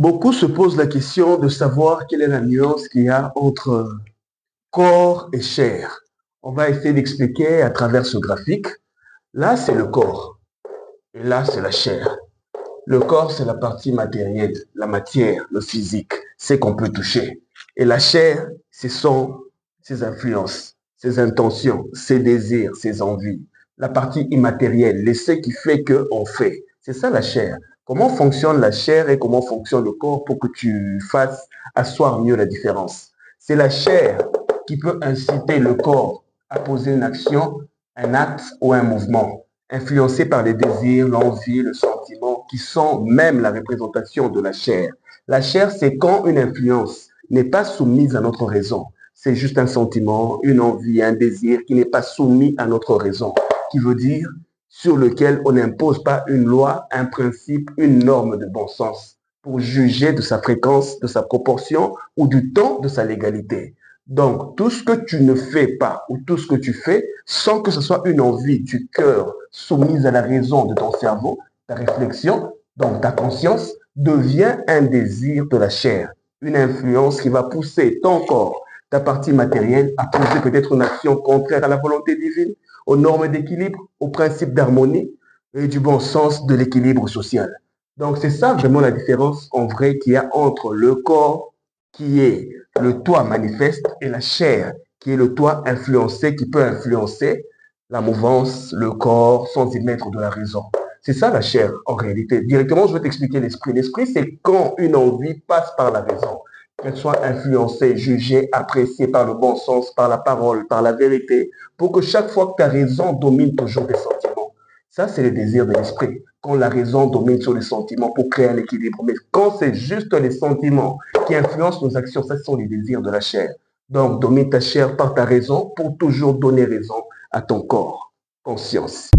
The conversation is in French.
Beaucoup se posent la question de savoir quelle est la nuance qu'il y a entre corps et chair. On va essayer d'expliquer à travers ce graphique. Là, c'est le corps et là, c'est la chair. Le corps, c'est la partie matérielle, la matière, le physique, c'est qu'on peut toucher. Et la chair, ce sont ses influences, ses intentions, ses désirs, ses envies. La partie immatérielle, l'essai qui fait qu'on fait. C'est ça la chair. Comment fonctionne la chair et comment fonctionne le corps pour que tu fasses asseoir mieux la différence? C'est la chair qui peut inciter le corps à poser une action, un acte ou un mouvement influencés par les désirs, l'envie, le sentiment, qui sont même la représentation de la chair. La chair, c'est quand une influence n'est pas soumise à notre raison. C'est juste un sentiment, une envie, un désir qui n'est pas soumis à notre raison, qui veut dire sur lequel on n'impose pas une loi, un principe, une norme de bon sens pour juger de sa fréquence, de sa proportion ou du temps de sa légalité. Donc, tout ce que tu ne fais pas ou tout ce que tu fais sans que ce soit une envie du cœur soumise à la raison de ton cerveau, ta réflexion, donc ta conscience, devient un désir de la chair, une influence qui va pousser ton corps, ta partie matérielle, à poser peut-être une action contraire à la volonté divine, aux normes d'équilibre, aux principes d'harmonie et du bon sens de l'équilibre social. Donc, c'est ça vraiment la différence en vrai qu'il y a entre le corps qui est le toi manifeste et la chair qui est le toi influencé, qui peut influencer la mouvance, le corps, sans y mettre de la raison. C'est ça la chair en réalité. Directement, je vais t'expliquer l'esprit. L'esprit, c'est quand une envie passe par la raison, qu'elle soit influencée, jugée, appréciée par le bon sens, par la parole, par la vérité, pour que chaque fois que ta raison domine toujours tes sentiments. Ça, c'est le désir de l'esprit. Quand la raison domine sur les sentiments pour créer un équilibre. Mais quand c'est juste les sentiments qui influencent nos actions, ça, ce sont les désirs de la chair. Donc, domine ta chair par ta raison pour toujours donner raison à ton corps. Conscience.